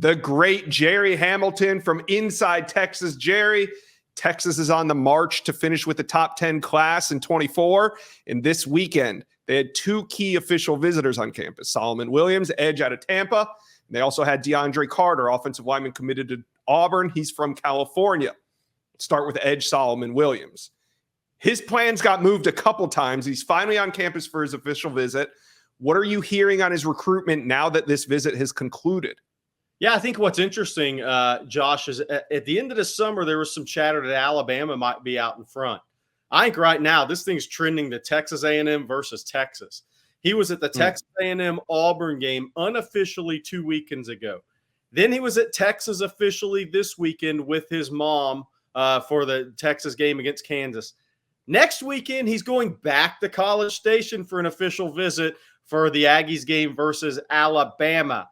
the great Jerry Hamilton from inside Texas. Jerry, Texas is on the march to finish with the top 10 class in 24. And this weekend, they had two key official visitors on campus. Solomon Williams, edge out of Tampa. And they also had DeAndre Carter, offensive lineman committed to Auburn. He's from California. Start with edge Solomon Williams. His plans got moved a couple times. He's finally on campus for his official visit. What are you hearing on his recruitment now that this visit has concluded? Yeah, I think what's interesting, Josh, is at the end of the summer, there was some chatter that Alabama might be out in front. I think right now this thing's trending to Texas A&M versus Texas. He was at the Texas A&M Auburn game unofficially 2 weekends ago. Then he was at Texas officially this weekend with his mom for the Texas game against Kansas. Next weekend, he's going back to College Station for an official visit for the Aggies game versus Alabama.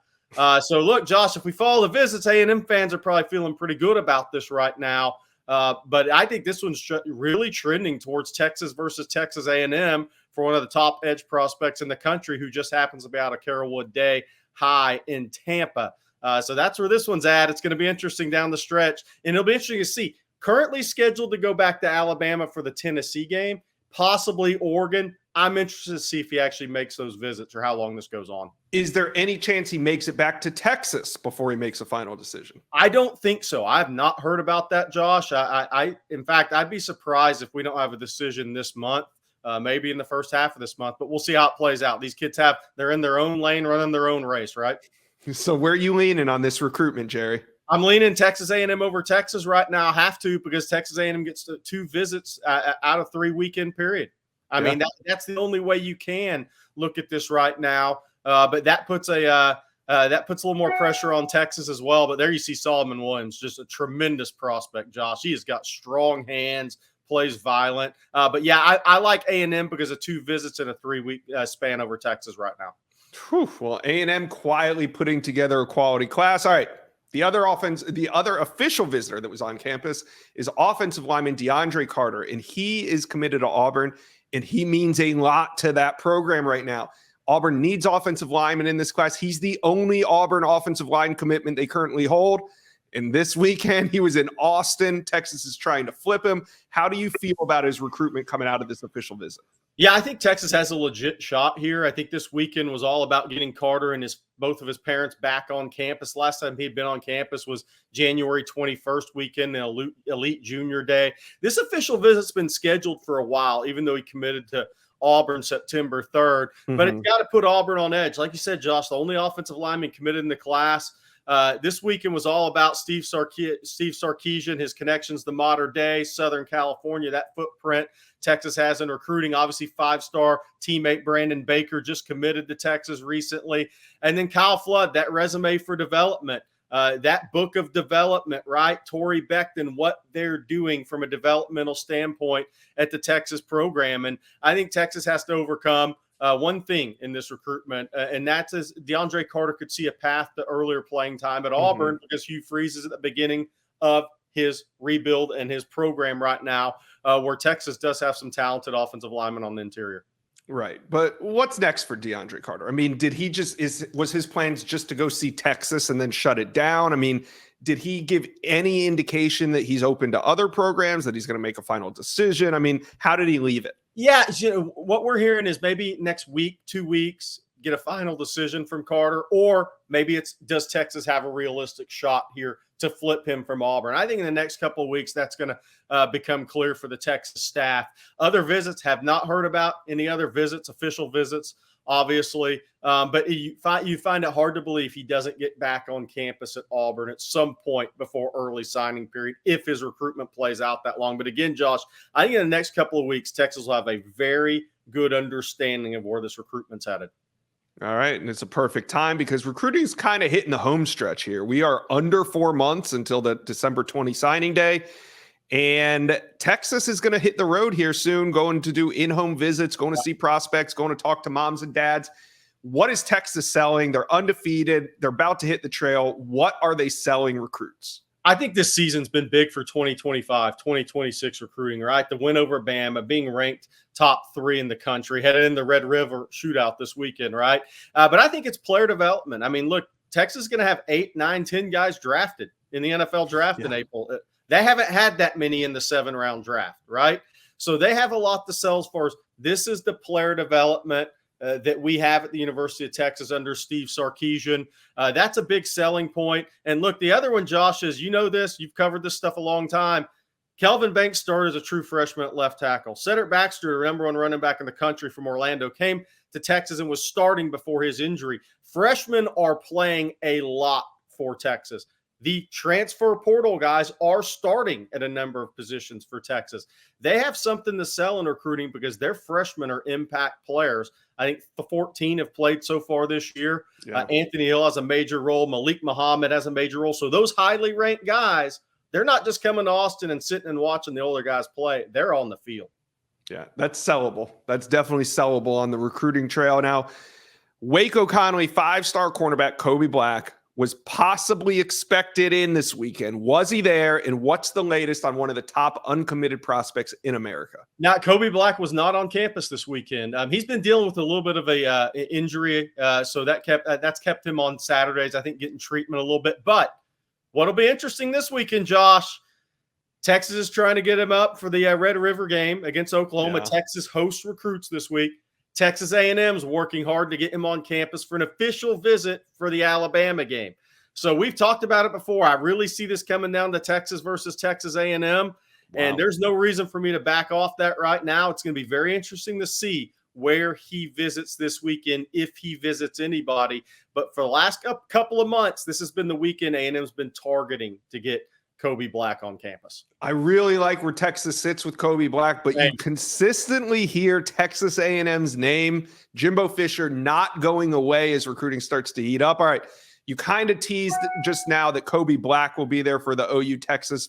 So look, Josh, if we follow the visits, A&M fans are probably feeling pretty good about this right now. But I think this one's really trending towards Texas versus Texas A&M for one of the top edge prospects in the country who just happens to be out of Carrollwood Day High in Tampa. So that's where this one's at. It's going to be interesting down the stretch. And it'll be interesting to see. Currently scheduled to go back to Alabama for the Tennessee game, possibly Oregon. I'm interested to see if he actually makes those visits or how long this goes on. Is there any chance he makes it back to Texas before he makes a final decision? I don't think so. I have not heard about that, Josh. In fact, I'd be surprised if we don't have a decision this month, maybe in the first half of this month, but we'll see how it plays out. These kids they're in their own lane, running their own race, right? So where are you leaning on this recruitment, Jerry? I'm leaning Texas A&M over Texas right now. I have to because Texas A&M gets two visits out of 3 weekend period. I mean, that's the only way you can look at this right now. But that puts a little more pressure on Texas as well. But there you see Solomon Williams, just a tremendous prospect, Josh. He has got strong hands, plays violent. But yeah, I like A&M because of 2 visits in a 3-week span over Texas right now. Whew, well, A&M quietly putting together a quality class. All right. The other official visitor that was on campus is offensive lineman DeAndre Carter, and he is committed to Auburn, and he means a lot to that program right now. Auburn needs offensive linemen in this class. He's the only Auburn offensive line commitment they currently hold. And this weekend, he was in Austin. Texas is trying to flip him. How do you feel about his recruitment coming out of this official visit? Yeah, I think Texas has a legit shot here. I think this weekend was all about getting Carter and both of his parents back on campus. Last time he'd been on campus was January 21st weekend, the Elite Junior Day. This official visit's been scheduled for a while, even though he committed to Auburn September 3rd. But it's got to put Auburn on edge. Like you said, Josh, the only offensive lineman committed in the class. This weekend was all about Steve Sarkisian, his connections to modern day Southern California, that footprint Texas has in recruiting. Obviously, 5-star teammate Brandon Baker just committed to Texas recently. And then Kyle Flood, that resume for development, that book of development, right? Torrey Becton, what they're doing from a developmental standpoint at the Texas program. And I think Texas has to overcome one thing in this recruitment, and that's as DeAndre Carter could see a path to earlier playing time at Auburn because Hugh Freeze is at the beginning of his rebuild and his program right now, where Texas does have some talented offensive linemen on the interior. Right. But what's next for DeAndre Carter? I mean, was his plans just to go see Texas and then shut it down? I mean, did he give any indication that he's open to other programs, that he's going to make a final decision? I mean, how did he leave it? Yeah, what we're hearing is maybe next week, 2 weeks, get a final decision from Carter, or maybe does Texas have a realistic shot here to flip him from Auburn? I think in the next couple of weeks, that's going to become clear for the Texas staff. Other visits, have not heard about any other visits, official visits, obviously. But you find it hard to believe he doesn't get back on campus at Auburn at some point before early signing period if his recruitment plays out that long. But again, Josh, I think in the next couple of weeks, Texas will have a very good understanding of where this recruitment's headed. All right. And it's a perfect time because recruiting is kind of hitting the home stretch here. We are under 4 months until the December 20 signing day. And Texas is going to hit the road here soon, going to do in-home visits, going to see prospects, going to talk to moms and dads. What is Texas selling? They're undefeated. They're about to hit the trail. What are they selling recruits? I think this season's been big for 2025, 2026 recruiting, right? The win over Bama, being ranked top 3 in the country, headed in the Red River shootout this weekend, right? But I think it's player development. I mean, look, Texas is going to have 8, 9, 10 guys drafted in the NFL draft in April. They haven't had that many in the 7-round draft, right? So they have a lot to sell as far as this is the player development that we have at the University of Texas under Steve Sarkisian. That's a big selling point. And look, the other one, Josh, is, you know this, you've covered this stuff a long time. Kelvin Banks started as a true freshman at left tackle. Cedric Baxter, the number 1 running back in the country from Orlando, came to Texas and was starting before his injury. Freshmen are playing a lot for Texas. The transfer portal guys are starting at a number of positions for Texas. They have something to sell in recruiting because their freshmen are impact players. I think the 14 have played so far this year. Yeah. Anthony Hill has a major role. Malik Muhammad has a major role. So those highly ranked guys, they're not just coming to Austin and sitting and watching the older guys play. They're on the field. Yeah, that's sellable. That's definitely sellable on the recruiting trail. Now, Waco Conway 5-star cornerback Kobe Black was possibly expected in this weekend. Was he there? And what's the latest on one of the top uncommitted prospects in America? Now, Kobe Black was not on campus this weekend. He's been dealing with a little bit of a injury, so that's kept him on Saturdays, I think, getting treatment a little bit. But what'll be interesting this weekend, Josh, Texas is trying to get him up for the Red River game against Oklahoma. Yeah. Texas hosts recruits this week. Texas A&M is working hard to get him on campus for an official visit for the Alabama game. So we've talked about it before. I really see this coming down to Texas versus Texas A&M, wow. And there's no reason for me to back off that right now. It's going to be very interesting to see where he visits this weekend, if he visits anybody. But for the last couple of months, this has been the weekend A&M's been targeting to get Kobe Black on campus. I really like where Texas sits with Kobe Black, but you consistently hear Texas A&M's name, Jimbo Fisher, not going away as recruiting starts to heat up. All right, you kind of teased just now that Kobe Black will be there for the OU Texas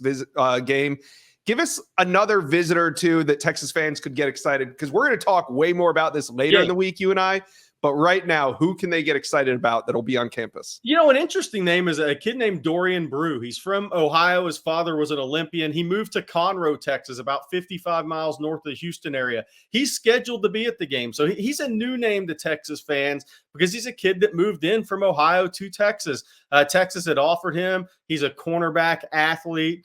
game. Give us another visitor or two that Texas fans could get excited, because we're going to talk way more about this later in the week, you and I. But right now, who can they get excited about that'll be on campus? You know, an interesting name is a kid named Dorian Brew. He's from Ohio. His father was an Olympian. He moved to Conroe, Texas, about 55 miles north of the Houston area. He's scheduled to be at the game. So he's a new name to Texas fans because he's a kid that moved in from Ohio to Texas. Texas had offered him. He's a cornerback athlete.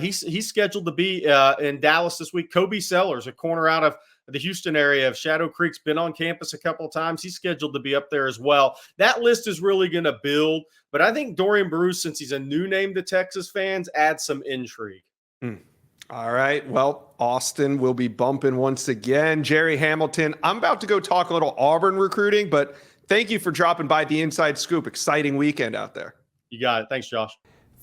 He's scheduled to be in Dallas this week. Kobe Sellers, a corner out of the Houston area of Shadow Creek's been on campus a couple of times. He's scheduled to be up there as well. That list is really going to build. But I think Dorian Bruce, since he's a new name to Texas fans, adds some intrigue. All right. Well, Austin will be bumping once again. Jerry Hamilton, I'm about to go talk a little Auburn recruiting, but thank you for dropping by the Inside Scoop. Exciting weekend out there. You got it. Thanks, Josh.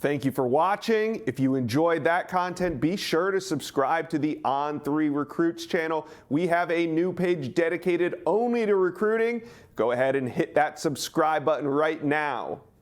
Thank you for watching. If you enjoyed that content, be sure to subscribe to the On3 Recruits channel. We have a new page dedicated only to recruiting. Go ahead and hit that subscribe button right now.